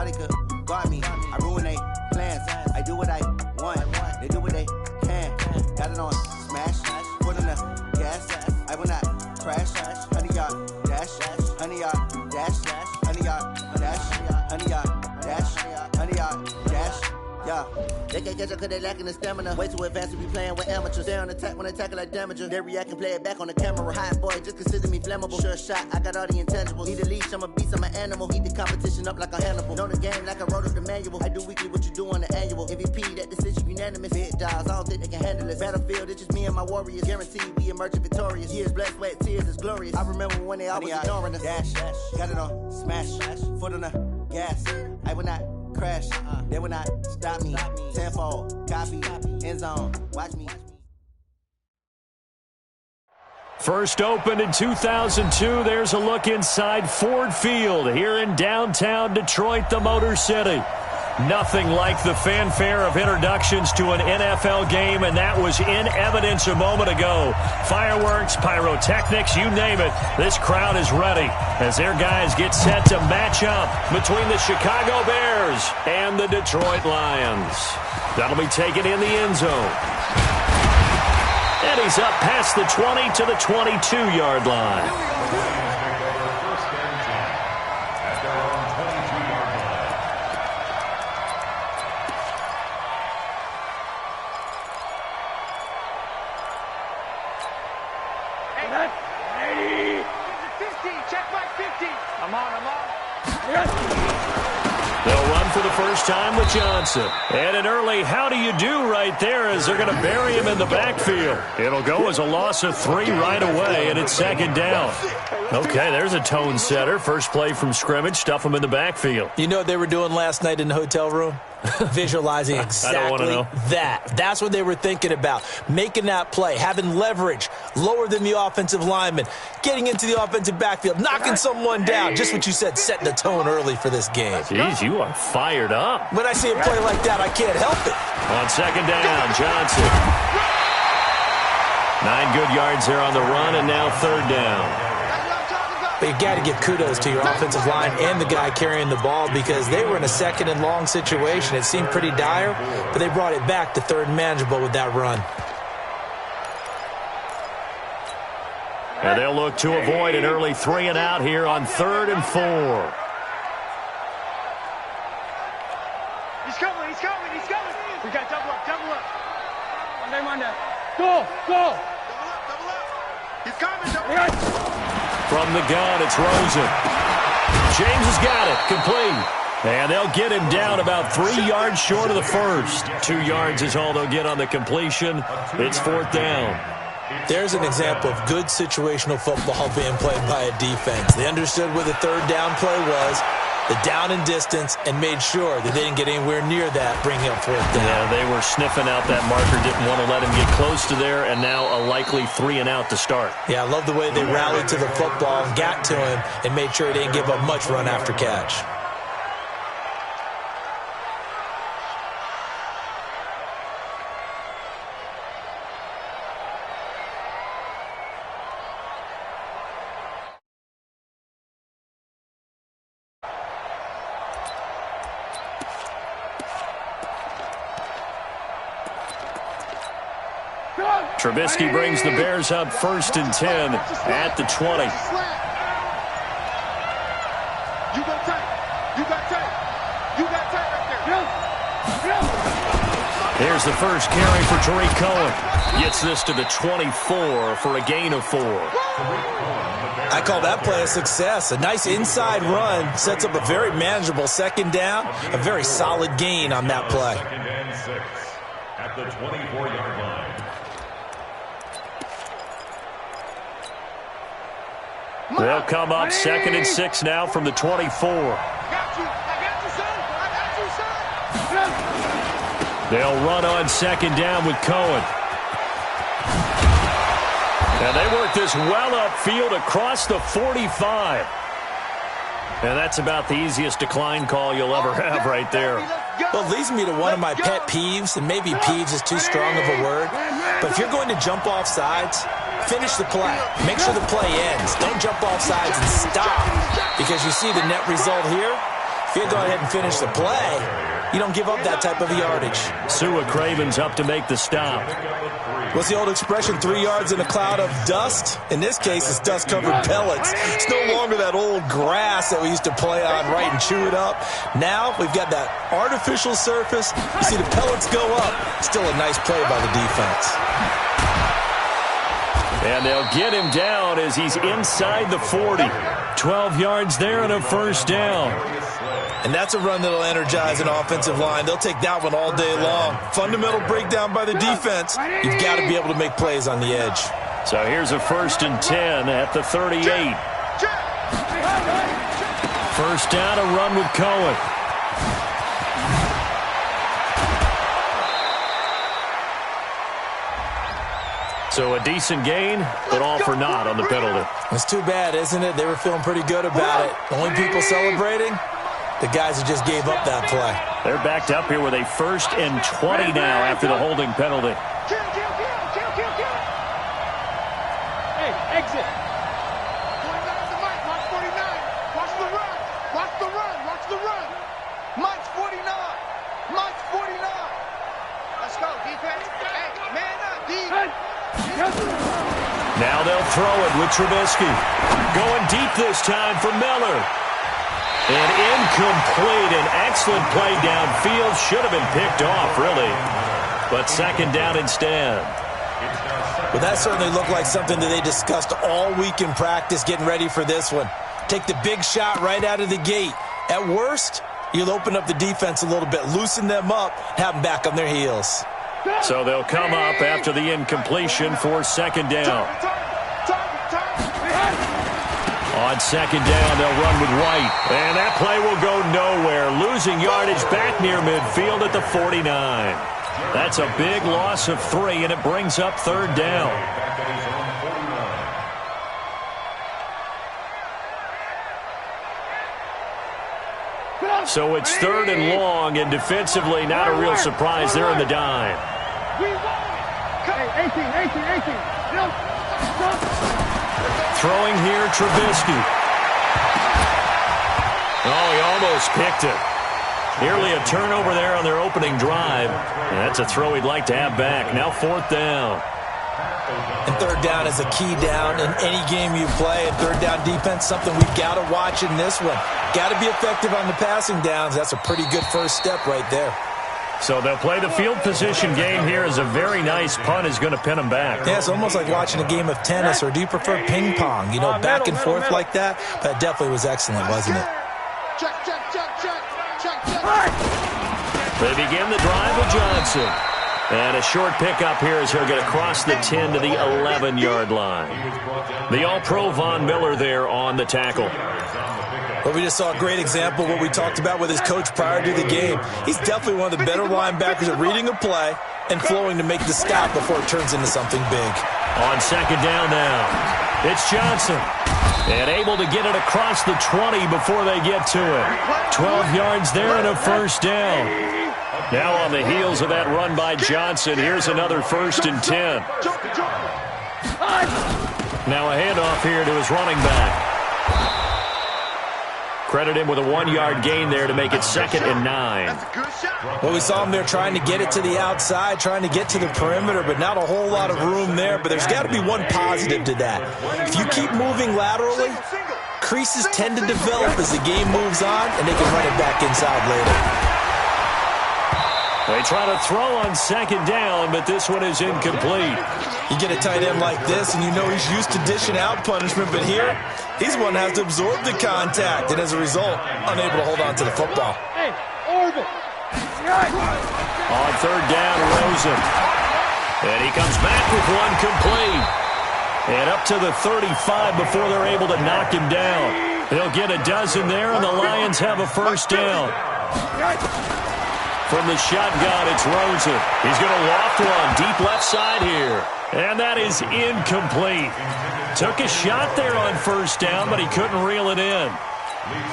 Thought they could guard me. I ruin they plans. I do what I want. They do what they can. Got it on smash. Put on the gas. I will not crash. 100-yard dash. 100-yard dash. 100-yard dash. 100-yard dash. 100-yard dash. Yeah. They can't catch up cause they lacking the stamina. Way too advanced to be playing with amateurs. They on attack when they tackle like damager. They react and play it back on the camera. Hot boy, just consider me flammable. Sure shot, I got all the intangibles. Need a leash, I'm a beast, I'm an animal. Eat the competition up like a Hannibal. Know the game like I wrote up the manual. I do weekly what you do on the annual. MVP, that decision unanimous. Big dogs, I don't think they can handle it. Battlefield, it's just me and my warriors. Guaranteed we emerge victorious. Years, blood, sweat, tears, is glorious. I remember when they always ignoring us. Dash, got it on smash. Foot on the gas. I will not crash. They will not stop me. Tenfold, copy, end zone. Watch me. First opened in 2002. There's a look inside Ford Field here in downtown Detroit, the Motor City. Nothing like the fanfare of introductions to an NFL game, and that was in evidence a moment ago. Fireworks, pyrotechnics, you name it. This crowd is ready as their guys get set to match up between the Chicago Bears and the Detroit Lions. That'll be taken in the end zone. And he's up past the 20 to the 22-yard line. They'll run for the first time with Johnson. And an early how do you do right there as they're going to bury him in the backfield. It'll go as a loss of 3 right away, and it's second down. Okay, there's a tone setter. First play from scrimmage, stuff him in the backfield. You know what they were doing last night in the hotel room? Visualizing exactly that. That's what they were thinking about. Making that play, having leverage, lower than the offensive lineman, getting into the offensive backfield, knocking someone down. Just what you said, setting the tone early for this game. Jeez, you are fired up. When I see a play like that, I can't help it. On second down, Johnson. 9 good yards there on the run, and now third down. But you got to give kudos to your offensive line and the guy carrying the ball because they were in a second and long situation. It seemed pretty dire, but they brought it back to third and manageable with that run. And they'll look to avoid an early 3 and out here on 3rd and 4. He's coming. We got double up. Monday. Go. Double up. He's coming. From the gun, it's Rosen. James has got it. Complete. And they'll get him down about 3 yards short of the first. 2 yards is all they'll get on the completion. It's 4th down. There's an example of good situational football being played by a defense. They understood where the third down play was, the down and distance, and made sure that they didn't get anywhere near that, bringing up 4th down. Yeah, they were sniffing out that marker, didn't want to let him get close to there, and now a likely 3 and out to start. Yeah, I love the way they rallied to the football, got to him, and made sure he didn't give up much run after catch. Trubisky brings the Bears up 1st and 10 at the 20. You got tight right there. Here's the first carry for Tariq Cohen. Gets this to the 24 for a gain of 4. I call that play a success. A nice inside run sets up a very manageable second down. A very solid gain on that play. 2nd and 6 at the 24-yard line. They'll come up 2nd and 6 now from the 24. I got you, son. They'll run on 2nd down with Cohen. And they work this well upfield across the 45. And that's about the easiest decline call you'll ever have right there. Well, it leads me to one of my pet peeves, and maybe peeves is too strong of a word. But if you're going to jump off sides, finish the play. Make sure the play ends. Don't jump off sides and stop. Because you see the net result here, If you go ahead and finish the play, you don't give up that type of yardage. Sua Craven's up to make the stop. What's the old expression, 3 yards in a cloud of dust? In this case, it's dust-covered pellets. It's no longer that old grass that we used to play on, right, and chew it up. Now we've got that artificial surface. You see the pellets go up. Still a nice play by the defense. And they'll get him down as he's inside the 40. 12 yards there and a first down. And that's a run that'll energize an offensive line. They'll take that one all day long. Fundamental breakdown by the defense. You've got to be able to make plays on the edge. So here's a 1st and 10 at the 38. First down, a run with Cohen. So a decent gain, but all for naught on the penalty. It's too bad, isn't it? They were feeling pretty good about it. The only people celebrating, the guys who just gave up that play. They're backed up here with a 1st and 20 now after the holding penalty. Hey, exit. 49 at the mic, March 49. Watch the run. Watch the run. Watch the run. March 49. March 49. Let's go, defense. Hey, man up, defense. Now they'll throw it with Trubisky. Going deep this time for Miller. And incomplete. An excellent play downfield. Should have been picked off, really. But second down instead. Well, that certainly looked like something that they discussed all week in practice getting ready for this one. Take the big shot right out of the gate. At worst, you'll open up the defense a little bit, loosen them up, have them back on their heels. So they'll come up after the incompletion for second down. On second down, they'll run with White. And that play will go nowhere. Losing yardage back near midfield at the 49. That's a big loss of 3, and it brings up third down. So it's 3rd and long, and defensively not a real surprise. They're in the dime. Hey, 18. Throwing here, Trubisky. Oh, he almost picked it. Nearly a turnover there on their opening drive. And that's a throw he'd like to have back. Now 4th down. And third down is a key down in any game you play. And third down defense, something we've got to watch in this one. Got to be effective on the passing downs. That's a pretty good first step right there. So they'll play the field position game here as a very nice punt is going to pin them back. Yeah, it's almost like watching a game of tennis, or do you prefer ping pong? You know, back and forth like that? That definitely was excellent, wasn't it? Check. They begin the drive with Johnson. And a short pickup here as he'll get across the 10 to the 11-yard line. The All-Pro Von Miller there on the tackle. Well, we just saw a great example of what we talked about with his coach prior to the game. He's definitely one of the better linebackers at reading a play and flowing to make the stop before it turns into something big. On second down now, it's Johnson. And able to get it across the 20 before they get to it. 12 yards there and a first down. Now on the heels of that run by Johnson, here's another 1st and 10. Now a handoff here to his running back. Credit him with a 1-yard gain there to make it 2nd and 9. Well, we saw him there trying to get it to the outside, trying to get to the perimeter, but not a whole lot of room there. But there's got to be one positive to that. If you keep moving laterally, creases tend to develop as the game moves on, and they can run it back inside later. They try to throw on second down, but this one is incomplete. You get a tight end like this, and you know he's used to dishing out punishment, but here, he's one that has to absorb the contact, and as a result, unable to hold on to the football. Hey, orbit. On third down, Rosen. And he comes back with one complete. And up to the 35 before they're able to knock him down. They'll get a dozen there, and the Lions have a first down. From the shotgun, it's Rosen. He's going to loft one deep left side here. And that is incomplete. Took a shot there on first down, but he couldn't reel it in.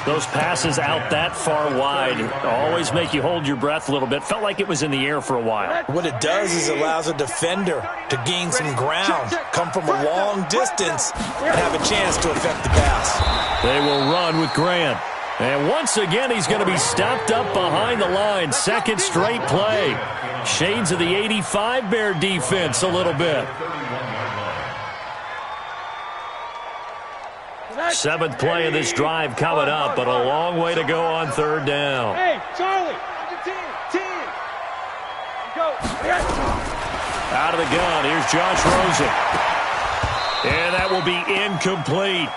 Those passes out that far wide always make you hold your breath a little bit. Felt like it was in the air for a while. What it does is it allows a defender to gain some ground, come from a long distance, and have a chance to affect the pass. They will run with Grant. And once again, he's going to be stopped up behind the line. Second straight play. Shades of the 85 Bear defense a little bit. Seventh play of this drive coming up, but a long way to go on third down. Hey, Charlie. Go. Out of the gun, here's Josh Rosen. And that will be incomplete.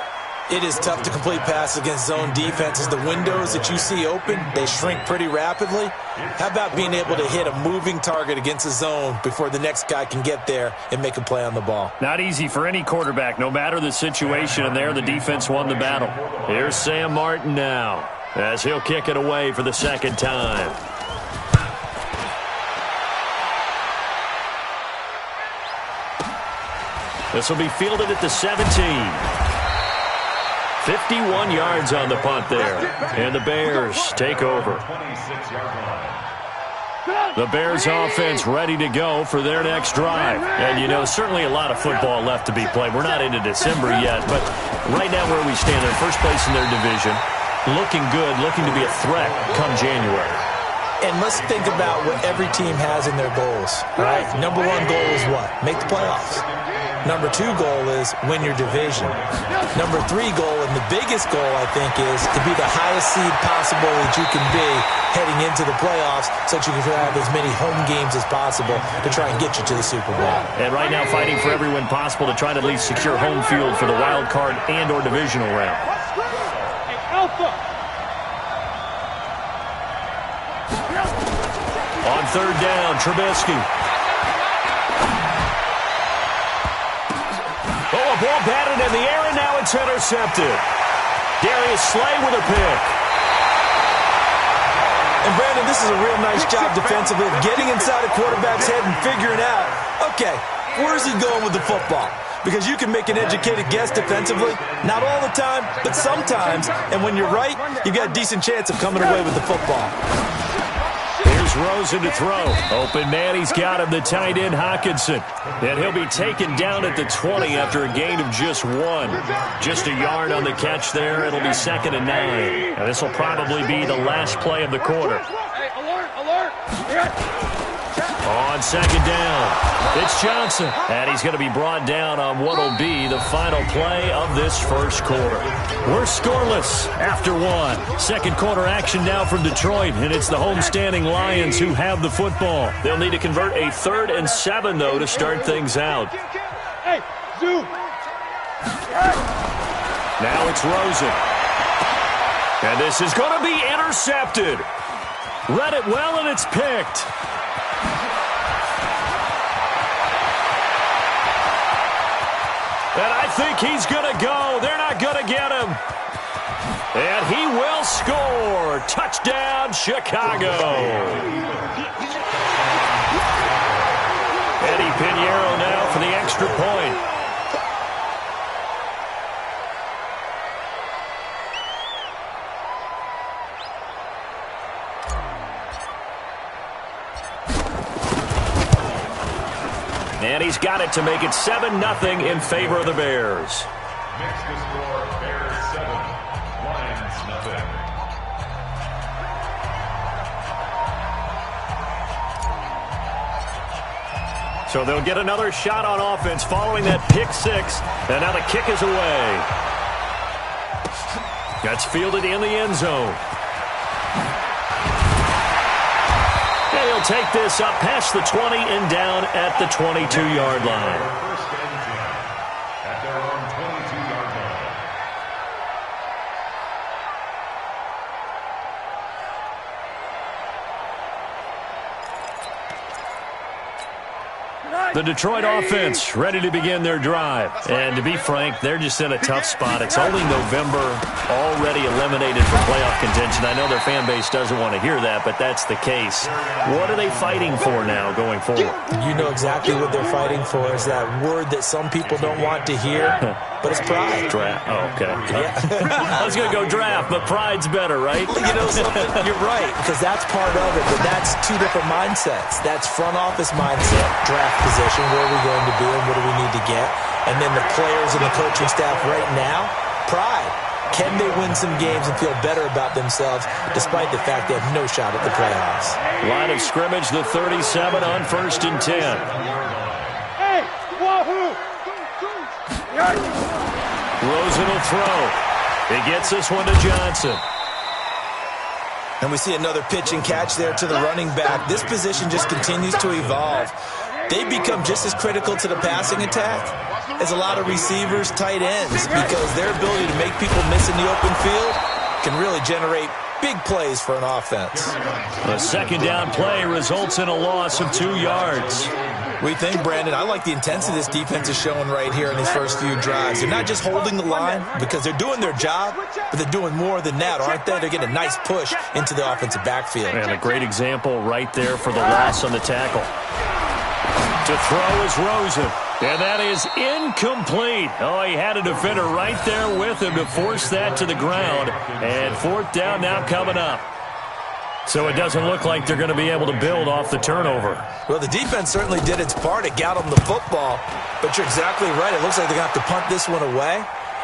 It is tough to complete passes against zone defenses. The windows that you see open, they shrink pretty rapidly. How about being able to hit a moving target against a zone before the next guy can get there and make a play on the ball? Not easy for any quarterback, no matter the situation, and there the defense won the battle. Here's Sam Martin now, as he'll kick it away for the second time. This will be fielded at the 17. 51 yards on the punt there. And the Bears take over. The Bears offense ready to go for their next drive. And, you know, certainly a lot of football left to be played. We're not into December yet, but right now where we stand, in first place in their division, looking good, looking to be a threat come January. And let's think about what every team has in their goals. All right? Number one goal is what? Make the playoffs. Number two goal is win your division. Number three goal, and the biggest goal, I think, is to be the highest seed possible that you can be heading into the playoffs so that you can have as many home games as possible to try and get you to the Super Bowl. And right now fighting for every win possible to try to at least secure home field for the wild card and or divisional round. Hey, Alpha. On third down, Trubisky. Oh, a ball batted in the air, and now it's intercepted. Darius Slay with a pick. And, Brandon, this is a real nice job defensively of getting inside a quarterback's head and figuring out, okay, where's he going with the football? Because you can make an educated guess defensively. Not all the time, but sometimes. And when you're right, you've got a decent chance of coming away with the football. Here's Rosen to throw. Open man, he's got him, the tight end Hawkinson. And he'll be taken down at the 20 after a gain of just one. Just a yard on the catch there. It'll be second and 9. And this will probably be the last play of the quarter. Hey, alert. On second down, it's Johnson. And he's going to be brought down on what will be the final play of this first quarter. We're scoreless after one. Second quarter action now from Detroit, and it's the homestanding Lions who have the football. They'll need to convert a 3rd and 7, though, to start things out. Hey, zoom. Now it's Rosen. And this is going to be intercepted. Read it well, and it's picked. And I think he's going to go. They're not going to get him. And he will score. Touchdown, Chicago. Eddie Pinheiro now for the extra point. And he's got it to make it 7-0 in favor of the Bears. Next to score, Bears 7, Lions nothing. So they'll get another shot on offense following that pick six. And now the kick is away. That's fielded in the end zone. And he'll take this up past the 20 and down at the 22-yard line. First and 10 at their own 22-yard line. The Detroit offense ready to begin their drive. And to be frank, they're just in a tough spot. It's only November, already eliminated from playoff contention. I know their fan base doesn't want to hear that, but that's the case. What are they fighting for now going forward? You know exactly what they're fighting for. Is that word that some people don't want to hear, but it's pride. Draft. Oh, okay. Yeah. I was going to go draft, but pride's better, right? You know something? You're right, because that's part of it, but that's two different mindsets. That's front office mindset, draft position, where are we going to be and what do we need to get? And then the players and the coaching staff right now, pride. Can they win some games and feel better about themselves despite the fact they have no shot at the playoffs? Line of scrimmage, the 37 on 1st and 10. Hey, wahoo! Rosen will throw. He gets this one to Johnson. And we see another pitch and catch there to the running back. This position just continues to evolve. They become just as critical to the passing attack as a lot of receivers, tight ends, because their ability to make people miss in the open field can really generate big plays for an offense. The second down play results in a loss of 2 yards. What do you think, Brandon? I like the intensity this defense is showing right here in these first few drives. They're not just holding the line because they're doing their job, but they're doing more than that, aren't they? They're getting a nice push into the offensive backfield. And a great example right there for the loss on the tackle. To throw is Rosen. And that is incomplete. Oh, he had a defender right there with him to force that to the ground. And 4th down now coming up. So it doesn't look like they're going to be able to build off the turnover. Well, the defense certainly did its part. It got them the football. But you're exactly right. It looks like they're going to have to punt this one away.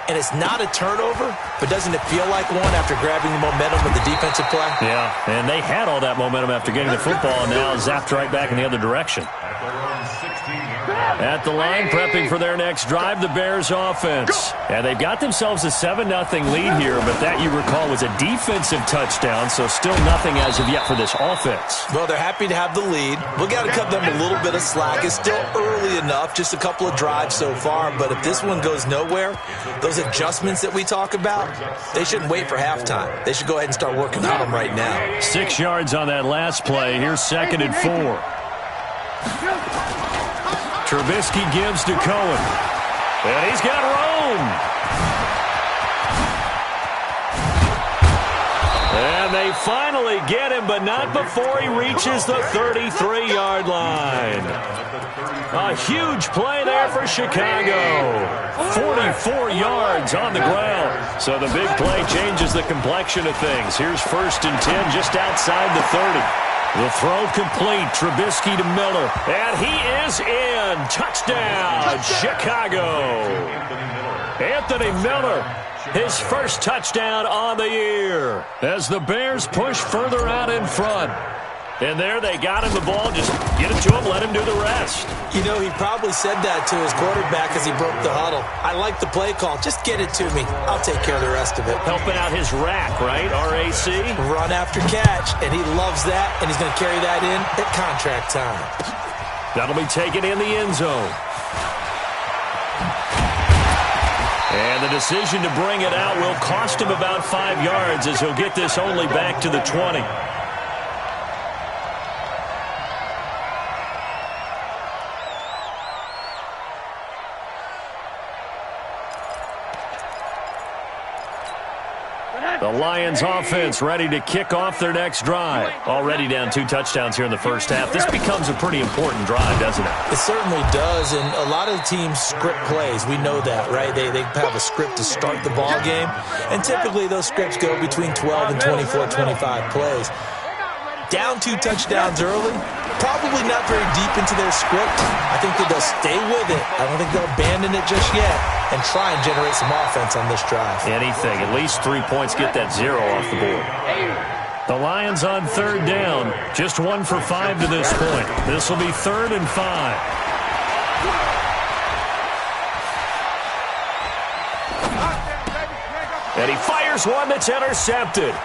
And it's not a turnover, but doesn't it feel like one after grabbing the momentum of the defensive play? Yeah, and they had all that momentum after getting the football, and now zapped right back in the other direction. At the line, prepping for their next drive, the Bears offense. And they've got themselves a 7-0 lead here, but that, you recall, was a defensive touchdown, so still nothing as of yet for this offense. Well, they're happy to have the lead. We've got to cut them a little bit of slack. It's still early enough, just a couple of drives so far, but if this one goes nowhere, those adjustments that we talk about, they shouldn't wait for halftime. They should go ahead and start working on them right now. 6 yards on that last play. Here's 2nd and 4. Trubisky gives to Cohen. And he's got Rome. And they finally get him, but not before he reaches the 33-yard line. A huge play there for Chicago. 44 yards on the ground. So the big play changes the complexion of things. Here's 1st and 10 just outside the 30. The throw complete. Trubisky to Miller. And he is in. Touchdown, Chicago. Anthony Miller, his first touchdown on the year. As the Bears push further out in front. And there they got him the ball. Just get it to him, let him do the rest. You know, he probably said that to his quarterback as he broke the huddle. I like the play call. Just get it to me. I'll take care of the rest of it. Helping out his rack, right? R-A-C? Run after catch. And he loves that, and he's going to carry that in at contract time. That'll be taken in the end zone. And the decision to bring it out will cost him about 5 yards as he'll get this only back to the 20. The Lions offense ready to kick off their next drive. Already down 2 touchdowns here in the first half. This becomes a pretty important drive, doesn't it? It certainly does, and a lot of teams script plays. We know that, right? They have a script to start the ball game, and typically those scripts go between 12 and 24, 25 plays. Down 2 touchdowns early, probably not very deep into their script. I think that they'll stay with it. I don't think they'll abandon it just yet and try and generate some offense on this drive. Anything. At least 3 points, get that 0 off the board. The Lions on 3rd down. Just 1 for 5 to this point. This will be 3rd and 5. And he fires one that's intercepted.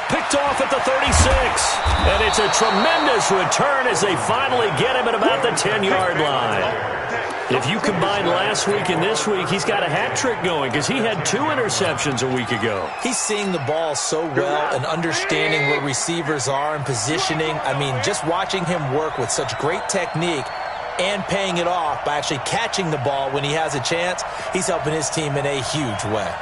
Picked off at the 36. And it's a tremendous return as they finally get him at about the 10-yard line. If you combine last week and this week, he's got a hat trick going because he had 2 interceptions a week ago. He's seeing the ball so well and understanding where receivers are and positioning. I mean, just watching him work with such great technique and paying it off by actually catching the ball when he has a chance, he's helping his team in a huge way.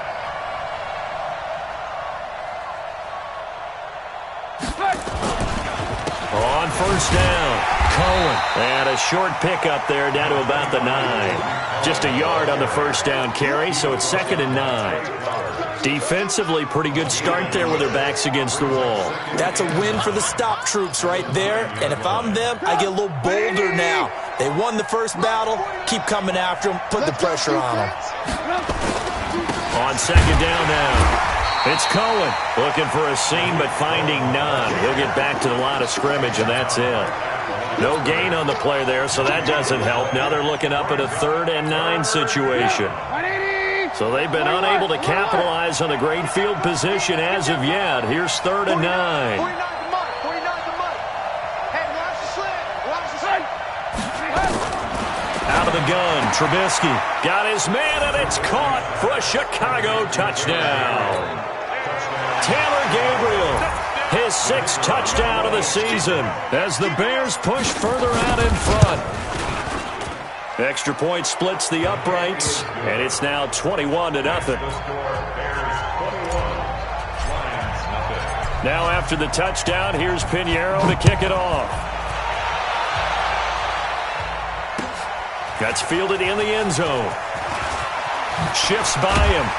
On 1st down, Cohen. And a short pickup there down to about the 9. Just a yard on the 1st down carry, so it's 2nd and 9. Defensively, pretty good start there with their backs against the wall. That's a win for the stop troops right there. And if I'm them, I get a little bolder now. They won the first battle. Keep coming after them. Put the pressure on them. On second down now. It's Cohen looking for a seam but finding none. He'll get back to the line of scrimmage, and that's it. No gain on the play there, so that doesn't help. Now they're looking up at a 3rd and 9 situation. So they've been unable to capitalize on the great field position as of yet. Here's 3rd and 9. Out of the gun, Trubisky got his man, and it's caught for a Chicago touchdown. Taylor Gabriel, his 6th touchdown of the season as the Bears push further out in front. Extra point splits the uprights, and it's now 21-0. Now after the touchdown, here's Pinheiro to kick it off. That's fielded in the end zone. Shifts by him.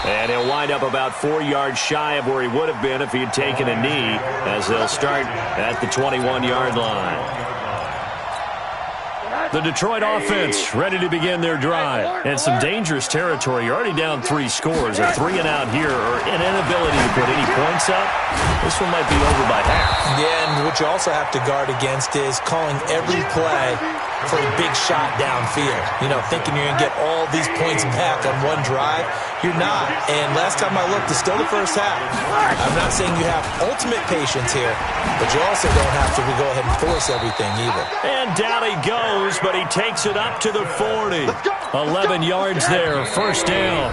And he'll wind up about 4 yards shy of where he would have been if he had taken a knee, as they'll start at the 21-yard line. The Detroit offense ready to begin their drive. And some dangerous territory. You're already down 3 scores. A 3-and-out here, or an inability to put any points up. This one might be over by half. Yeah, and what you also have to guard against is calling every play for a big shot downfield. You know, thinking you're going to get all these points back on one drive. You're not. And last time I looked, it's still the first half. I'm not saying you have ultimate patience here, but you also don't have to go ahead and force everything either. And down he goes, but he takes it up to the 40. 11 yards there, first down.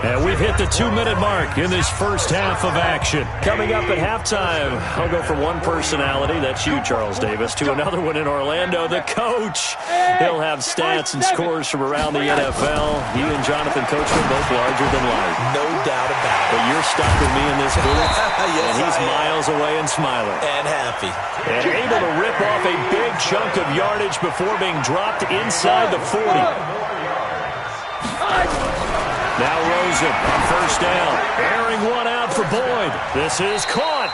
And we've hit the 2-minute mark in this first half of action. Coming up at halftime, I'll go from one personality, that's you, Charles Davis, to another one in Orlando, the coach. He'll have stats and scores from around the NFL. You and Jonathan Coachman both larger than life. No doubt about it. But you're stuck with me in this booth, yes, and he's miles away and smiling. And happy. And able to rip off a big chunk of yardage before being dropped inside the 40. Now Rosen on first down, airing one out for Boyd. This is caught,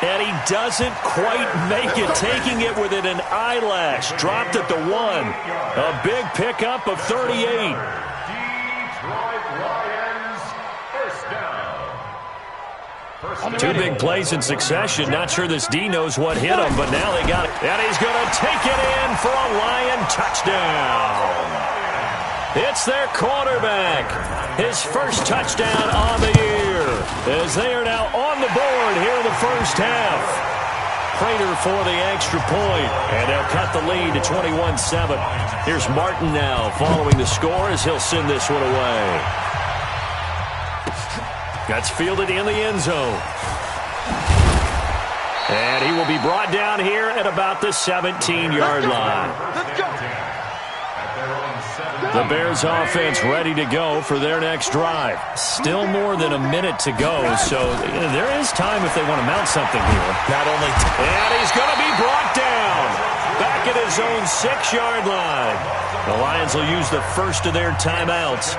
and he doesn't quite make it, taking it within an eyelash. Dropped at the 1. A big pickup of 38. Detroit Lions, first down. 2 big plays in succession. Not sure this D knows what hit him, but now they got it. And he's going to take it in for a Lion touchdown. It's their quarterback. His first touchdown on the year, as they are now on the board here in the first half. Prater for the extra point, and they'll cut the lead to 21-7. Here's Martin now following the score as he'll send this one away. That's fielded in the end zone. And he will be brought down here at about the 17-yard line. Let's go. The Bears offense ready to go for their next drive. Still more than a minute to go, so there is time if they want to mount something here. Not only and he's going to be brought down back at his own 6-yard line. The Lions will use the first of their timeouts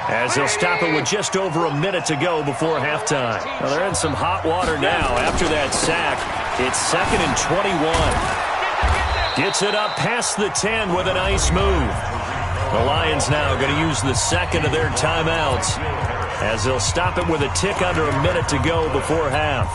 as they'll stop it with just over a minute to go before halftime. Well, they're in some hot water now after that sack. It's 2nd and 21. Gets it up past the 10 with a nice move. The Lions now going to use the second of their timeouts as they'll stop it with a tick under a minute to go before half.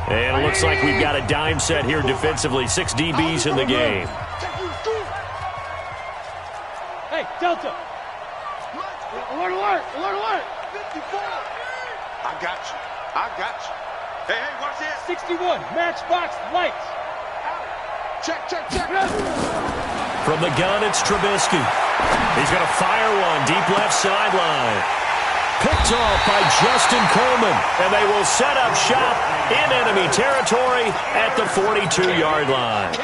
And it looks like we've got a dime set here defensively. 6 DBs in the game. Hey, Delta. Alert. 54. I got you. Hey, watch this. 61, matchbox lights. Check. From the gun, it's Trubisky. He's going to fire one deep left sideline. Picked off by Justin Coleman, and they will set up shop in enemy territory at the 42-yard line.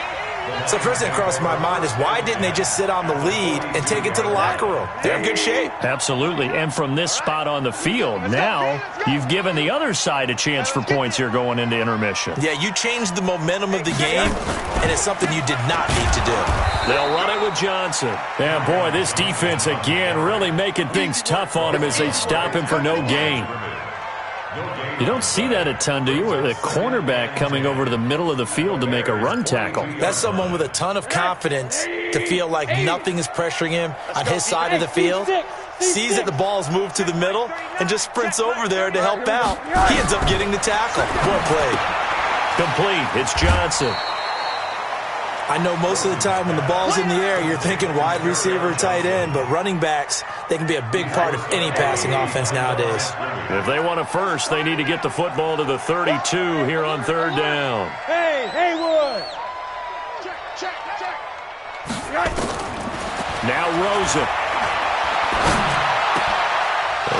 So the first thing that crossed my mind is why didn't they just sit on the lead and take it to the locker room? They're in good shape. Absolutely. And from this spot on the field, now you've given the other side a chance for points here going into intermission. Yeah, you changed the momentum of the game, and it's something you did not need to do. They'll run it with Johnson. Yeah, boy, this defense again really making things tough on him as they stop him for no gain. You don't see that a ton, do you? With a cornerback coming over to the middle of the field to make a run tackle. That's someone with a ton of confidence to feel like nothing is pressuring him on his side of the field. Sees that the ball's moved to the middle and just sprints over there to help out. He ends up getting the tackle. Well played. Complete. It's Johnson. I know most of the time when the ball's in the air, you're thinking wide receiver, tight end, but running backs, they can be a big part of any passing offense nowadays. If they want a first, they need to get the football to the 32 here on third down. Hey, Haywood! Check. Now Rosen.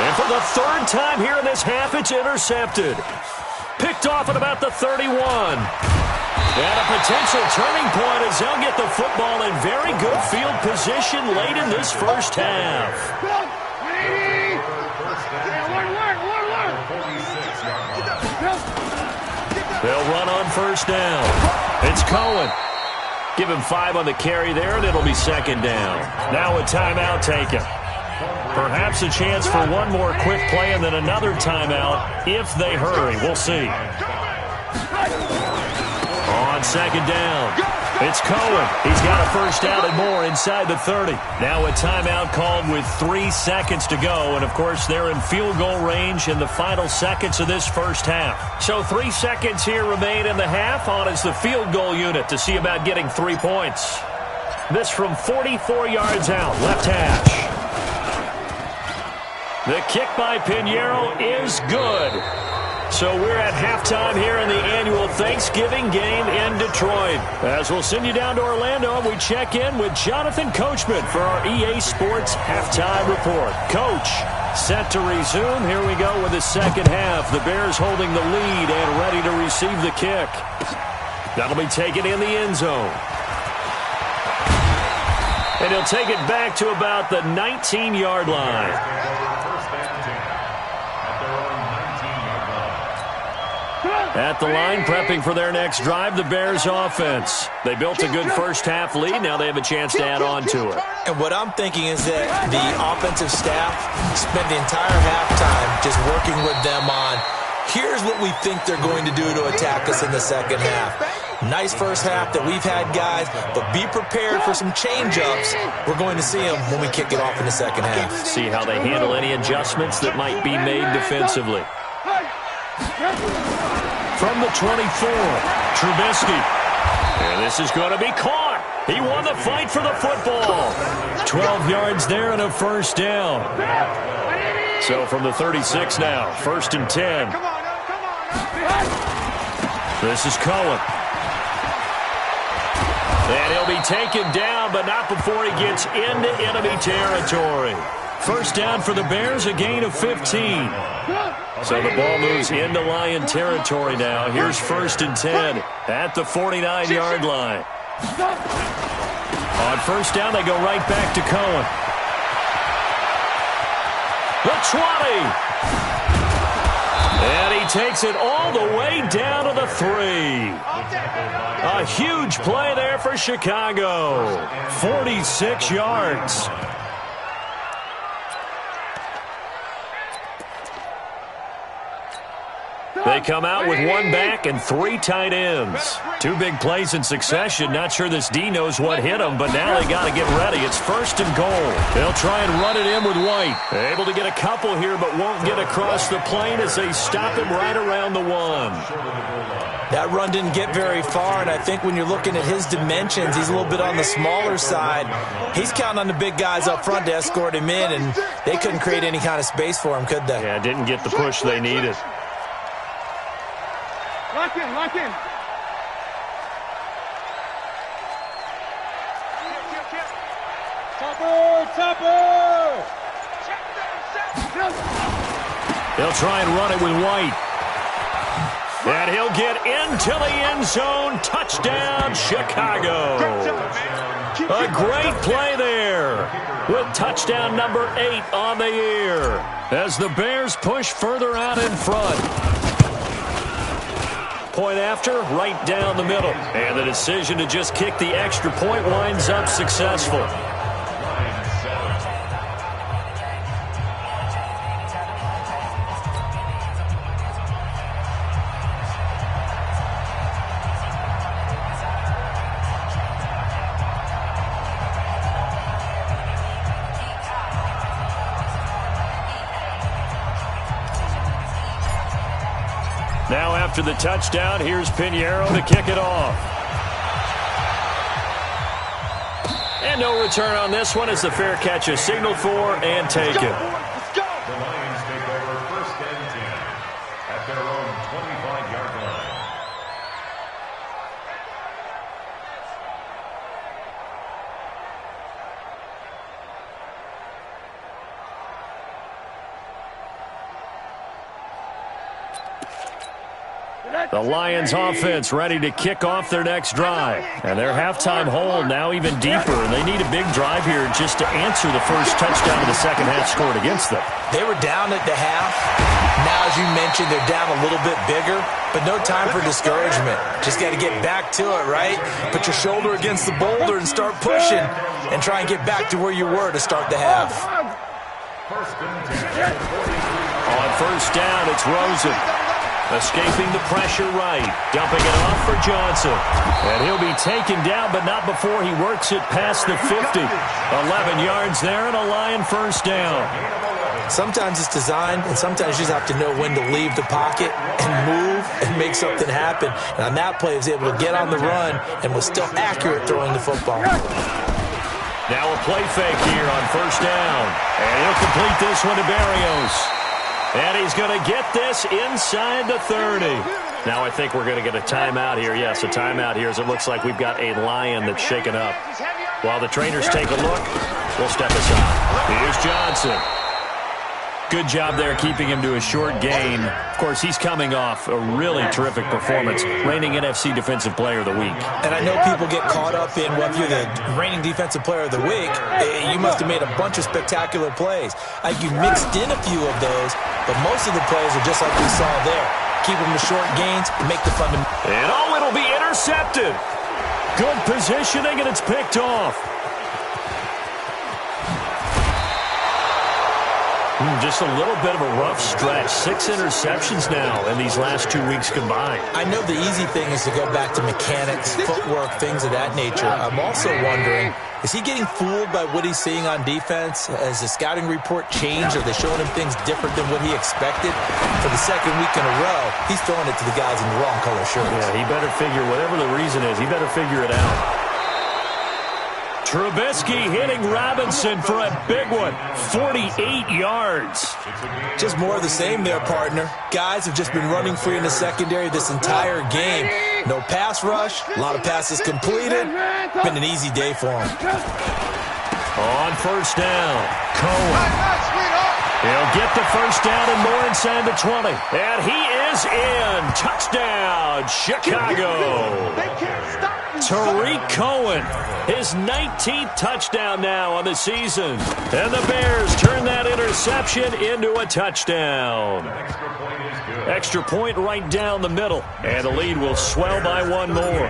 And for the third time here in this half, it's intercepted. Picked off at about the 31. And a potential turning point as they'll get the football in very good field position late in this first half. They'll run on first down. It's Cohen. Give him 5 on the carry there, and it'll be second down. Now a timeout taken. Perhaps a chance for one more quick play and then another timeout if they hurry. We'll see. On second down, it's Cohen. He's got a first down and more inside the 30. Now a timeout called with 3 seconds to go. And, of course, they're in field goal range in the final seconds of this first half. So 3 seconds here remain in the half. On is the field goal unit to see about getting 3 points. This from 44 yards out, left hash. The kick by Pinheiro is good. So we're at halftime here in the annual Thanksgiving game in Detroit. As we'll send you down to Orlando, we check in with Jonathan Coachman for our EA Sports Halftime Report. Coach, set to resume. Here we go with the second half. The Bears holding the lead and ready to receive the kick. That'll be taken in the end zone. And he'll take it back to about the 19-yard line. At the line, prepping for their next drive, the Bears offense. They built a good first-half lead. Now they have a chance to add on to it. And what I'm thinking is that the offensive staff spent the entire halftime just working with them on, here's what we think they're going to do to attack us in the second half. Nice first half that we've had, guys, but be prepared for some change-ups. We're going to see them when we kick it off in the second half. See how they handle any adjustments that might be made defensively. From the 24, Trubisky. And this is going to be caught. He won the fight for the football. 12 yards there and a first down. So from the 36 now, 1st and 10. This is Cohen. And he'll be taken down, but not before he gets into enemy territory. First down for the Bears, a gain of 15. So the ball moves into Lion territory now. Here's 1st and 10 at the 49-yard line. On first down, they go right back to Cohen. The 20. And he takes it all the way down to the 3. A huge play there for Chicago. 46 yards. They come out with 1 back and 3 tight ends. 2 big plays in succession. Not sure this D knows what hit him, but now they got to get ready. It's 1st and goal. They'll try and run it in with White. Able to get a couple here, but won't get across the plane as they stop him right around the 1. That run didn't get very far, and I think when you're looking at his dimensions, he's a little bit on the smaller side. He's counting on the big guys up front to escort him in, and they couldn't create any kind of space for him, could they? Yeah, didn't get the push they needed. Lock in, lock in. Topper! They'll try and run it with White. And he'll get into the end zone. Touchdown, Chicago. A great play there with touchdown number 8 on the year as the Bears push further out in front. Point after, right down the middle. And the decision to just kick the extra point winds up successful. Now after the touchdown, here's Pinheiro to kick it off. And no return on this one as the fair catch is signaled for and taken. The Lions take over 1st and 10 at their own 25-yard line. The Lions offense ready to kick off their next drive. And their halftime hole now even deeper. And they need a big drive here just to answer the first touchdown of the second half scored against them. They were down at the half. Now, as you mentioned, they're down a little bit bigger, but no time for discouragement. Just got to get back to it, right? Put your shoulder against the boulder and start pushing and try and get back to where you were to start the half. On first down, it's Rosen. Escaping the pressure right. Dumping it off for Johnson. And he'll be taken down, but not before he works it past the 50. 11 yards there and a Lion first down. Sometimes it's designed, and sometimes you just have to know when to leave the pocket and move and make something happen. And on that play, he was able to get on the run and was still accurate throwing the football. Now a play fake here on first down. And he'll complete this one to Berrios. And he's going to get this inside the 30. Now I think we're going to get a timeout here. Yes, a timeout here as it looks like we've got a Lion that's shaken up. While the trainers take a look, we'll step aside. Here's Johnson. Good job there keeping him to a short gain. Of course, he's coming off a really terrific performance, reigning NFC Defensive Player of the Week. And I know people get caught up in, well, if you're the reigning Defensive Player of the Week, you must have made a bunch of spectacular plays. I think you mixed in a few of those, but most of the plays are just like we saw there. Keep them to short gains, make the fundamental. And oh, it'll be intercepted. Good positioning, and it's picked off. Just a little bit of a rough stretch. 6 interceptions now in these last 2 weeks combined. I know the easy thing is to go back to mechanics, footwork, things of that nature. I'm also wondering, is he getting fooled by what he's seeing on defense? Has the scouting report changed? Are they showing him things different than what he expected? For the second week in a row, he's throwing it to the guys in the wrong color shirts. Yeah, he better figure, whatever the reason is, he better figure it out. Trubisky hitting Robinson for a big one. 48 yards. Just more of the same there, partner. Guys have just been running free in the secondary this entire game. No pass rush. A lot of passes completed. Been an easy day for him. On first down, Cohen. He'll get the first down and more inside the 20. And he is in. Touchdown, Chicago. Tariq Cohen, his 19th touchdown now on the season. And the Bears turn that interception into a touchdown. Extra point right down the middle. And the lead will swell by one more.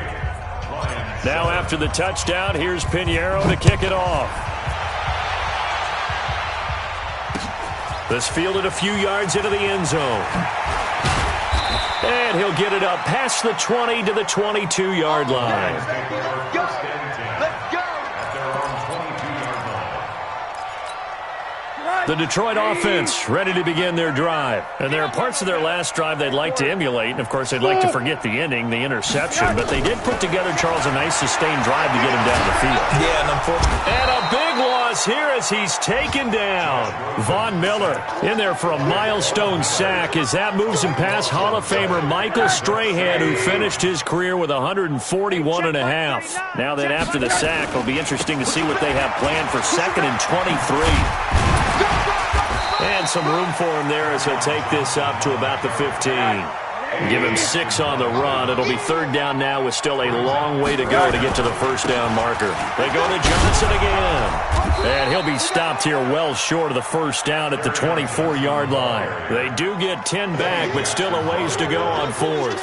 Now after the touchdown, here's Pinheiro to kick it off. This fielded a few yards into the end zone. And he'll get it up past the 20 to the 22-yard line. The Detroit offense ready to begin their drive. And there are parts of their last drive they'd like to emulate. And, of course, they'd like to forget the ending, the interception. But they did put together, Charles, a nice sustained drive to get him down the field. Yeah, and unfortunately. And a big loss here as he's taken down. Von Miller in there for a milestone sack as that moves him past Hall of Famer Michael Strahan, who finished his career with 141.5. Now that after the sack, it'll be interesting to see what they have planned for 2nd and 23. And some room for him there as he'll take this up to about the 15. Give him 6 on the run. It'll be third down now with still a long way to go to get to the first down marker. They go to Johnson again. And he'll be stopped here well short of the first down at the 24-yard line. They do get 10 back, but still a ways to go on fourth.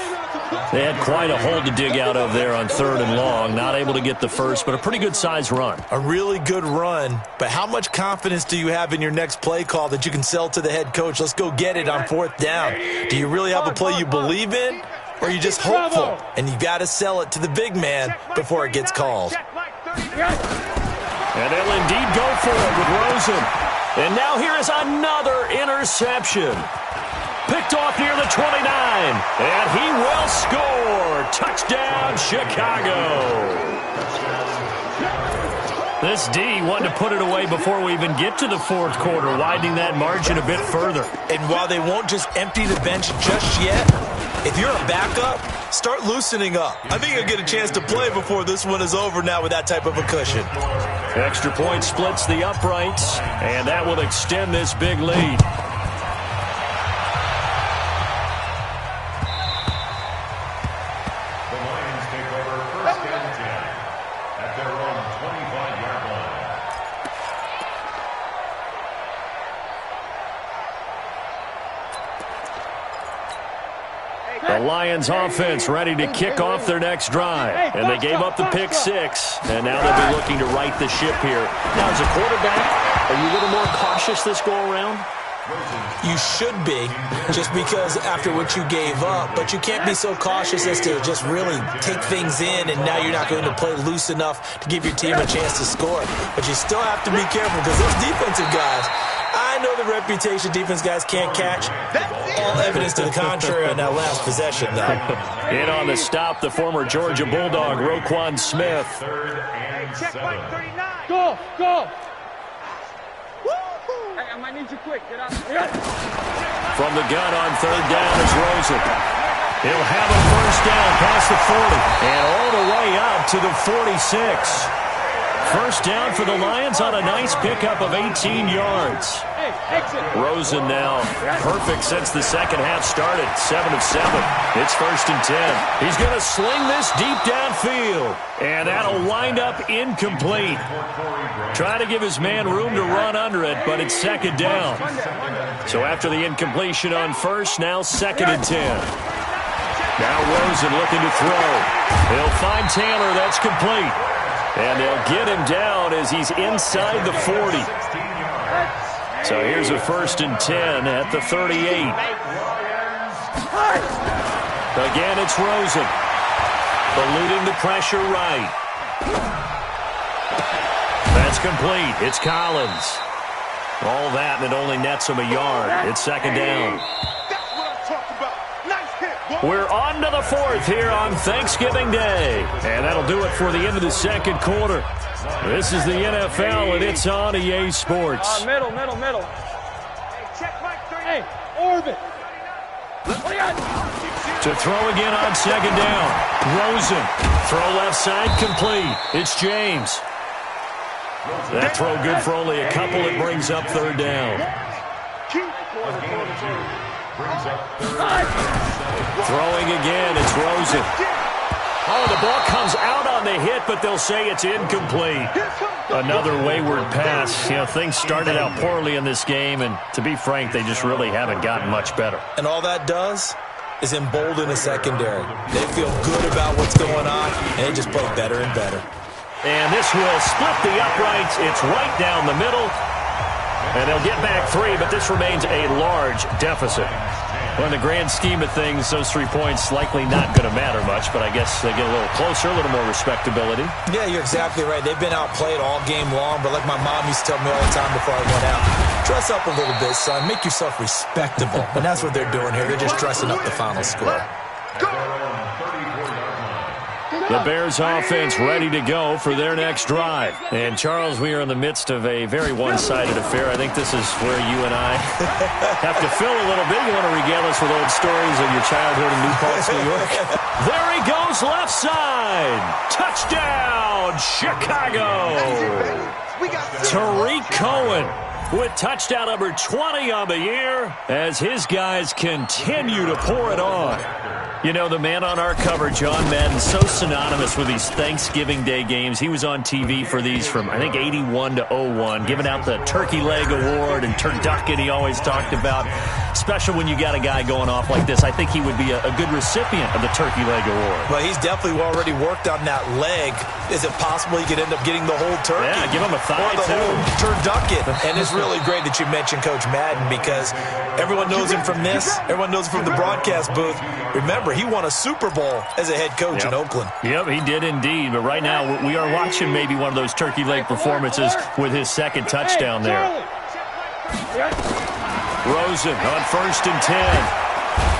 They had quite a hole to dig out of there on third and long. Not able to get the first, but a pretty good-sized run. A really good run, but how much confidence do you have in your next play call that you can sell to the head coach? Let's go get it on fourth down. Do you really have a play you believe in, or are you just hopeful? And you got to sell it to the big man before it gets called. And they'll indeed go for it with Rosen. And now here is another interception. Picked off near the 29, and he will score. Touchdown, Chicago. This D wanted to put it away before we even get to the fourth quarter, widening that margin a bit further. And while they won't just empty the bench just yet, if you're a backup, start loosening up. I think you'll get a chance to play before this one is over now with that type of a cushion. Extra point splits the uprights, and that will extend this big lead. The Lions offense ready to kick off their next drive. And they gave up the pick 6. And now they'll be looking to right the ship here. Now, as a quarterback, are you a little more cautious this go-around? You should be, just because after what you gave up. But you can't be so cautious as to just really take things in, and now you're not going to play loose enough to give your team a chance to score. But you still have to be careful because those defensive guys, I know the reputation defense guys can't catch. All evidence to the contrary on that last possession, though. In on the stop, the former Georgia Bulldog, Roquan Smith. Check Mike 39. Go, go. Hey, I might need you quick. Get out. From the gun on third down is Rosen. He'll have a first down past the 40 and all the way up to the 46. First down for the Lions on a nice pickup of 18 yards. Rosen now perfect since the second half started. 7 of 7. It's first and 10. He's going to sling this deep downfield. And that'll wind up incomplete. Try to give his man room to run under it, but it's second down. So after the incompletion on first, now second and 10. Now Rosen looking to throw. He'll find Taylor. That's complete. And they'll get him down as he's inside the 40. So here's a first and 10 at the 38. Again, it's Rosen. Eluding the pressure right. That's complete. It's Collins. All that, and it only nets him a yard. It's second down. We're on to the fourth here on Thanksgiving Day. And that'll do it for the end of the second quarter. This is the NFL, and it's on EA Sports. Middle. Hey, check Mike 3. Hey, orbit. To throw again on second down. Rosen. Throw left side complete. It's James. That throw good for only a couple. It brings up third down. Throwing again, it's Rosen. Oh, the ball comes out on the hit, but they'll say it's incomplete. Another wayward pass. You know, things started out poorly in this game, and to be frank, they just really haven't gotten much better. And all that does is embolden the secondary. They feel good about what's going on, and they just play better and better. And this will split the uprights. It's right down the middle. And they'll get back 3, but this remains a large deficit. Well, in the grand scheme of things, those 3 points likely not going to matter much, but I guess they get a little closer, a little more respectability. Yeah, you're exactly right. They've been outplayed all game long, but like my mom used to tell me all the time before I went out, dress up a little bit, son. Make yourself respectable. And that's what they're doing here. They're just dressing up the final score. The Bears offense ready to go for their next drive. And, Charles, we are in the midst of a very one-sided affair. I think this is where you and I have to fill a little bit. You want to regale us with old stories of your childhood in New Paltz, New York? There he goes, left side. Touchdown, Chicago. Tariq Cohen with touchdown number 20 on the year as his guys continue to pour it on. You know, the man on our cover, John Madden, so synonymous with these Thanksgiving Day games. He was on TV for these from, I think, 81 to 01, giving out the Turkey Leg Award and turducken he always talked about. Special when you got a guy going off like this. I think he would be a good recipient of the Turkey Leg Award. Well, he's definitely already worked on that leg. Is it possible he could end up getting the whole turkey? Yeah, give him a thigh, or the too. whole turducken. And it's really great that you mentioned Coach Madden because everyone knows him from this. Everyone knows him from the broadcast booth. Remember, he won a Super Bowl as a head coach in Oakland. Yep, he did indeed. But right now, we are watching maybe one of those turkey leg performances with his second touchdown there. Rosen on 1st and 10.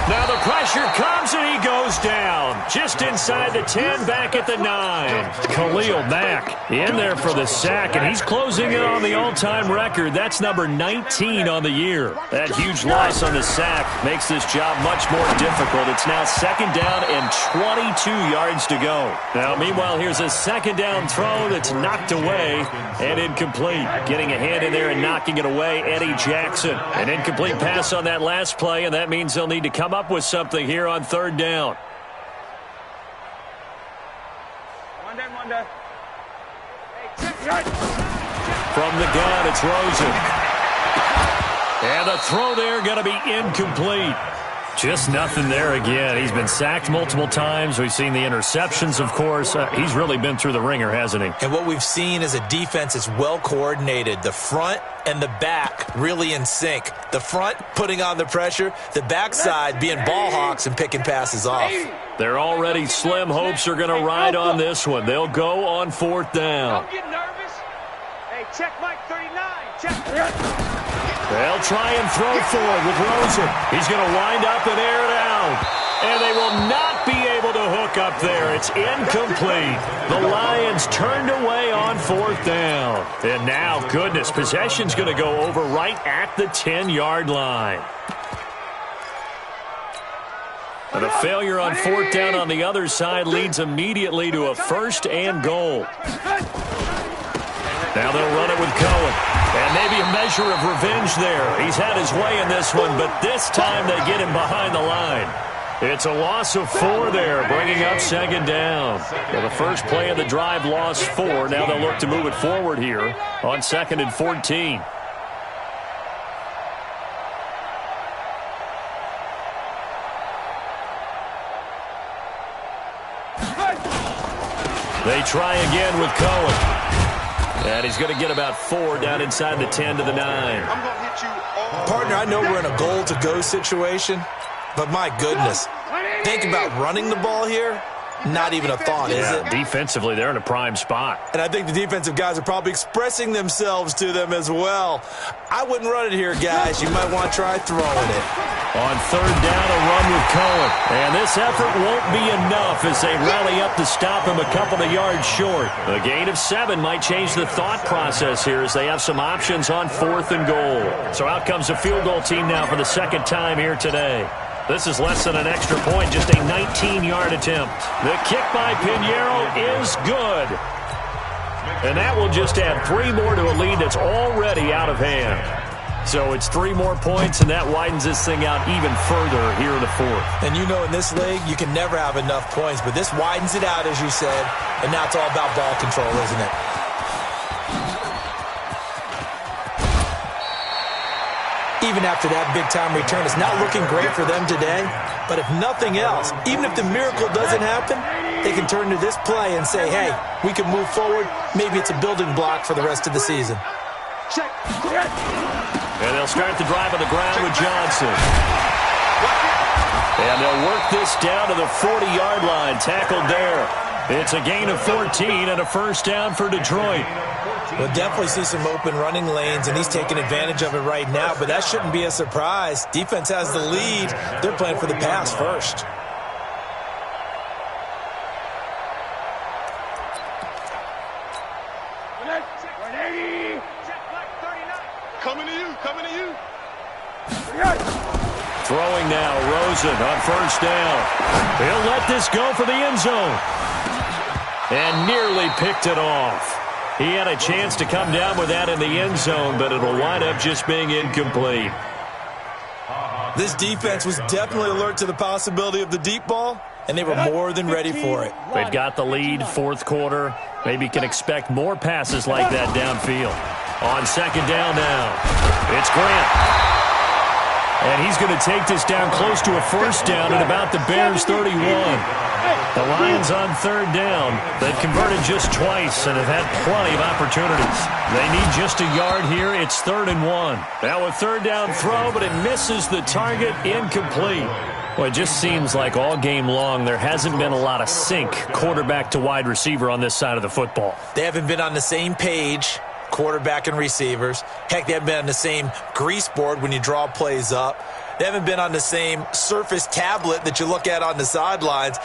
Now the pressure comes and he goes down. Just inside the 10, back at the 9. Khalil Mack in there for the sack, and he's closing in on the all-time record. That's number 19 on the year. That huge loss on the sack makes this job much more difficult. It's now 2nd down and 22 yards to go. Now, meanwhile, here's a 2nd down throw that's knocked away and incomplete. Getting a hand in there and knocking it away, Eddie Jackson. An incomplete pass on that last play, and that means they'll need to come up with something here on 3rd down. From the gun, it's Rosen. And the throw there going to be incomplete. Just nothing there again. He's been sacked multiple times. We've seen the interceptions, of course. He's really been through the ringer, hasn't he? And what we've seen is a defense that's well coordinated. The front and the back really in sync. The front putting on the pressure, the backside being ball hawks and picking passes off. Their already slim hopes are going to ride on this one. They'll go on 4th down. Don't get nervous. Hey, check Mike 39. Check. They'll try and throw forward with Rosen. He's going to wind up and air it out. And they will not be able to hook up there. It's incomplete. The Lions turned away on 4th down. And now, goodness, possession's going to go over right at the 10-yard line. And a failure on 4th down on the other side leads immediately to a 1st and goal. Now they'll run it with Cohen. And maybe a measure of revenge there. He's had his way in this one, but this time they get him behind the line. It's a loss of 4 there, bringing up 2nd down. Well, the first play of the drive lost 4. Now they'll look to move it forward here on 2nd and 14. They try again with Cohen. And he's going to get about 4 down inside the 10 to the 9. I'm going to hit you all. Partner, I know we're in a goal-to-go situation, but my goodness, think about running the ball here. Not even a thought, is it? Defensively, they're in a prime spot. And I think the defensive guys are probably expressing themselves to them as well. I wouldn't run it here, guys. You might want to try throwing it. On 3rd down, a run with Cohen. And this effort won't be enough as they rally up to stop him a couple of yards short. A gain of 7 might change the thought process here as they have some options on 4th and goal. So out comes a field goal team now for the 2nd time here today. This is less than an extra point, just a 19-yard attempt. The kick by Pinheiro is good. And that will just add 3 more to a lead that's already out of hand. So it's 3 more points, and that widens this thing out even further here in the 4th. And you know in this league, you can never have enough points, but this widens it out, as you said, and now it's all about ball control, isn't it? Even after that big-time return, it's not looking great for them today. But if nothing else, even if the miracle doesn't happen, they can turn to this play and say, hey, we can move forward. Maybe it's a building block for the rest of the season. Check. And they'll start the drive on the ground with Johnson. And they'll work this down to the 40-yard line, tackled there. It's a gain of 14 and a 1st down for Detroit. We'll definitely see some open running lanes, and he's taking advantage of it right now, but that shouldn't be a surprise. Defense has the lead. They're playing for the pass first. Coming to you, coming to you. Throwing now, Rosen on 1st down. He'll let this go for the end zone. And nearly picked it off. He had a chance to come down with that in the end zone, but it'll wind up just being incomplete. This defense was definitely alert to the possibility of the deep ball, and they were more than ready for it. They've got the lead, fourth quarter. Maybe can expect more passes like that downfield. On second down now, it's Grant. And he's going to take this down close to a first down at about the Bears' 31. The Lions on third down. They've converted just twice and have had plenty of opportunities. They need just a yard here. It's 3rd and 1. Now a third down throw, but it misses the target, incomplete. Well, it just seems like all game long there hasn't been a lot of sync quarterback to wide receiver on this side of the football. They haven't been on the same page, quarterback and receivers. Heck, they haven't been on the same grease board when you draw plays up. They haven't been on the same surface tablet that you look at on the sidelines.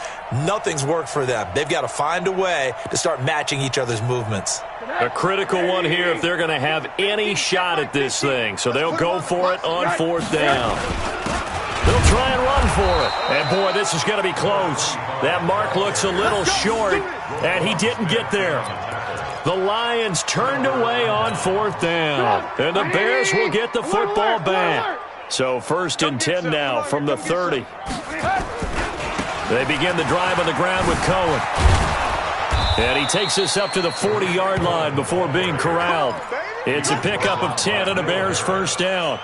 Nothing's worked for them. They've got to find a way to start matching each other's movements. A critical one here if they're going to have any shot at this thing. So they'll go for it on fourth down. They'll try and run for it. And, boy, this is going to be close. That mark looks a little short, and he didn't get there. The Lions turned away on fourth down. And the Bears will get the football back. So 1st and 10 now from the 30. They begin the drive on the ground with Cohen. And he takes us up to the 40-yard line before being corralled. It's a pickup of 10 and a Bears first down.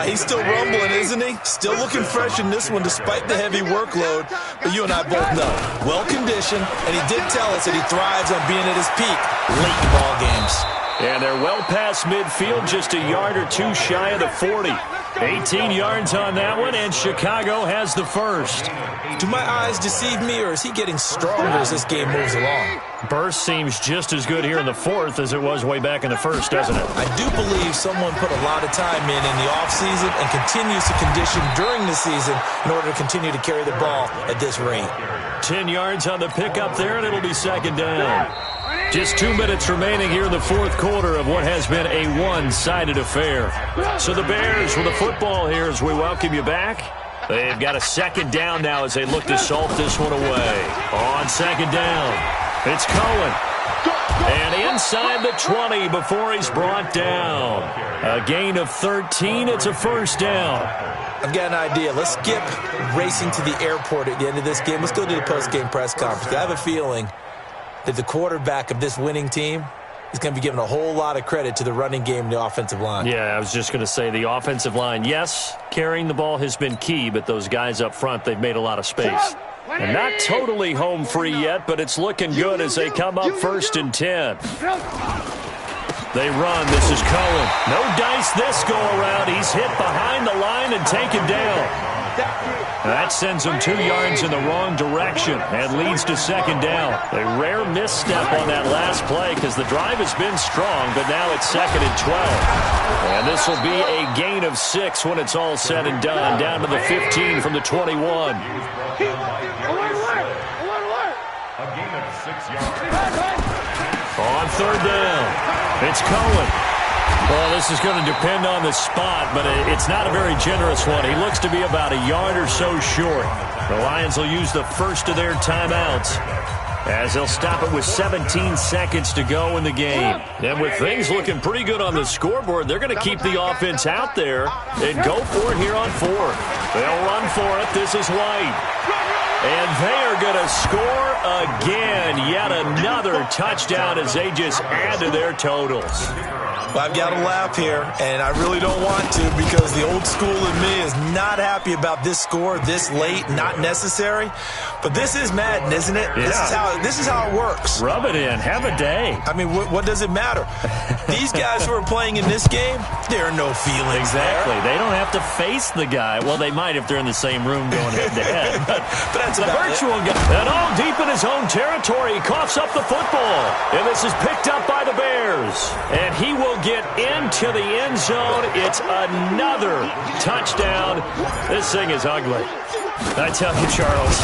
He's still rumbling, isn't he? Still looking fresh in this one despite the heavy workload. But you and I both know, well-conditioned, and he did tell us that he thrives on being at his peak late in ball games. And they're well past midfield, just a yard or two shy of the 40. 18 yards on that one, and Chicago has the first. Do my eyes deceive me, or is he getting stronger as this game moves along? Burst seems just as good here in the fourth as it was way back in the first, doesn't it? I do believe someone put a lot of time in the offseason and continues to condition during the season in order to continue to carry the ball at this rate. 10 yards on the pickup there, and it'll be second down. Just 2 minutes remaining here in the fourth quarter of what has been a one-sided affair. So the Bears with the football here as we welcome you back. They've got a second down now as they look to salt this one away. On second down, it's Cohen. And inside the 20 before he's brought down. A gain of 13, it's a first down. I've got an idea. Let's skip racing to the airport at the end of this game. Let's go to the post-game press conference. I have a feeling that the quarterback of this winning team is going to be given a whole lot of credit to the running game and the offensive line. Yeah, I was just going to say the offensive line, yes, carrying the ball has been key, but those guys up front, they've made a lot of space. And not totally home free yet, but it's looking good as they come up 1st and 10. They run. This is Cohen. No dice this go-around. He's hit behind the line and taken down. That sends him 2 yards in the wrong direction and leads to second down. A rare misstep on that last play because the drive has been strong, but now it's 2nd and 12. And this will be a gain of 6 when it's all said and done, down to the 15 from the 21. A gain of 6 yards. On third down, it's Cohen. Well, this is going to depend on the spot, but it's not a very generous one. He looks to be about a yard or so short. The Lions will use the first of their timeouts as they'll stop it with 17 seconds to go in the game. And with things looking pretty good on the scoreboard, they're going to keep the offense out there and go for it here on fourth. They'll run for it. This is White. And they are going to score again. Yet another touchdown as they just add to their totals. Well, I've got to laugh here, and I really don't want to because the old school in me is not happy about this score this late, not necessary. But this is Madden, isn't it? Yeah. This is how it works. Rub it in. Have a day. I mean, what does it matter? These guys who are playing in this game, there are no feelings Exactly. there. They don't have to face the guy. Well, they might if they're in the same room going head-to-head. But that's the virtual guy. And all deep in his own territory, he coughs up the football. And this is picked up by the Bears. And he will get into the end zone. It's another touchdown. This thing is ugly. I tell you, Charles,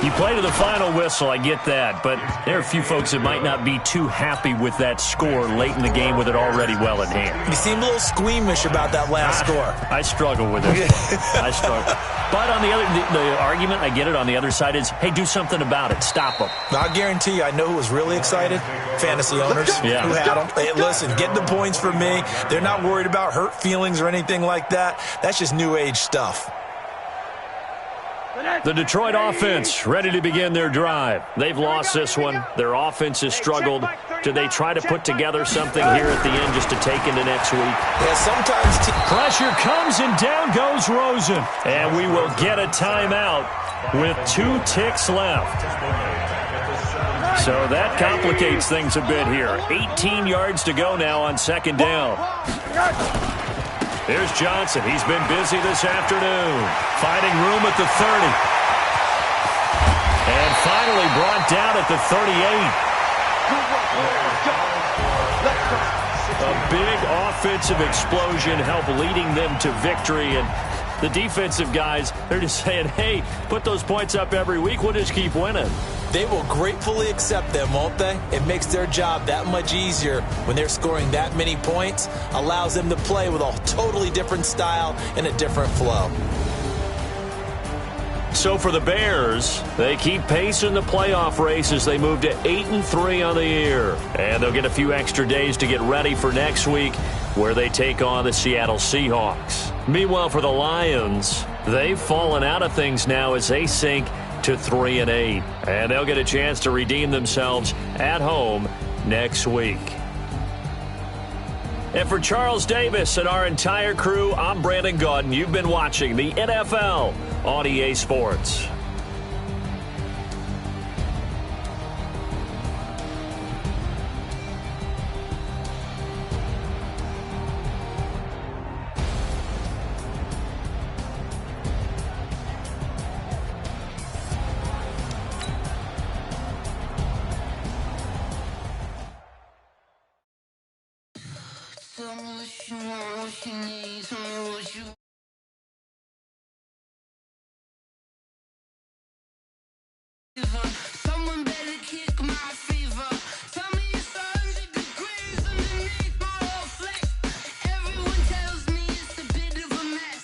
You play to the final whistle, I get that, but there are a few folks that might not be too happy with that score late in the game with it already well in hand. You seem a little squeamish about that last score. I struggle with it. I struggle. But on the argument, I get it, on the other side is, hey, do something about it. Stop them. I'll guarantee you, I know who was really excited. Fantasy owners who had them. Hey, listen, get the points from me. They're not worried about hurt feelings or anything like that. That's just new age stuff. The Detroit offense ready to begin their drive. They've lost this one. Their offense has struggled. Do they try to put together something here at the end just to take into next week? Yeah, sometimes. Pressure comes and down goes Rosen. And we will get a timeout with 2 ticks left. So that complicates things a bit here. 18 yards to go now on second down. Here's Johnson. He's been busy this afternoon. Finding room at the 30. And finally brought down at the 38. A big offensive explosion helped leading them to victory. And the defensive guys, they're just saying, hey, put those points up every week. We'll just keep winning. They will gratefully accept them, won't they? It makes their job that much easier when they're scoring that many points. Allows them to play with a totally different style and a different flow. So for the Bears, they keep pace in the playoff race as they move to 8-3 on the year. And they'll get a few extra days to get ready for next week, where they take on the Seattle Seahawks. Meanwhile, for the Lions, they've fallen out of things now as they sink to 3-8. And they'll get a chance to redeem themselves at home next week. And for Charles Davis and our entire crew, I'm Brandon Gaudin. You've been watching the NFL on EA Sports. Someone better kick my fever. Tell me it's 100 degrees underneath my whole flesh. Everyone tells me it's a bit of a mess.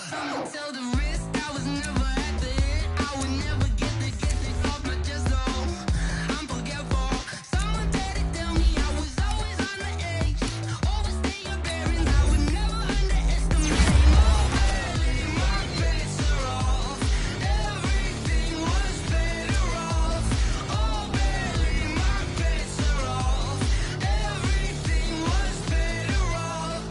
Someone tell the wrist I was never at the end. I would never get this off my chest, though. I'm forgetful. Someone better tell me I was always on the edge. Overstay your bearings, I would never underestimate. Oh, barely, my bets are off. Everything was better off. Oh, barely, my bets are off. Everything was better off.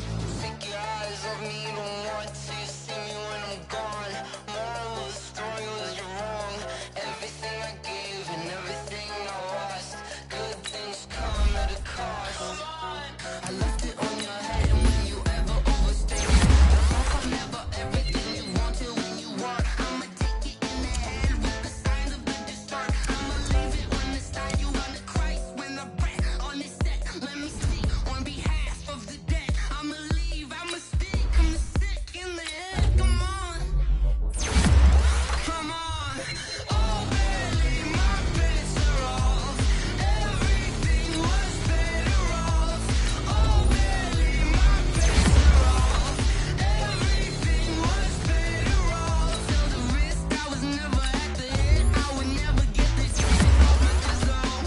Take your eyes off me, don't want to see me when I'm gone. Moral of the story was you're wrong. Everything I gave and everything I lost. Good things come at a cost. I left it on your head, and when you ever overstay, the fuck I'm never everything you wanted when you want. I'ma take it in the head with the signs of the distort. I'ma leave it on the side. You on the Christ when I breath on this set. Let me speak on behalf of the dead. I'ma leave, I'ma speak. I'm the sick in the head. Come on, come on. Oh, barely, my bets are off. Everything was better off. Oh, barely, my bets are off. Everything was better off. Till the wrist, I was never at the end. I would never get this off my chest, though.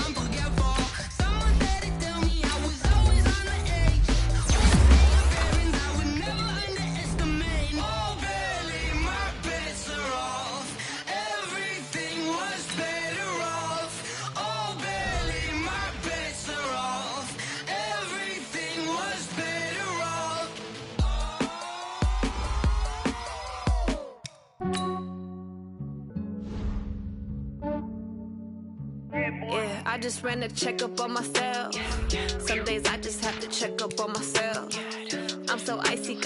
I'm forgetful. Someone better tell me I was always on the edge. Overstay your bearings, I would never underestimate. Oh, barely, my bets are off. Everything was better off. Oh, barely, my bets are off. Everything was better off. Yeah, I just ran a checkup on myself. Some days I just have to check up on myself. I'm so icy, got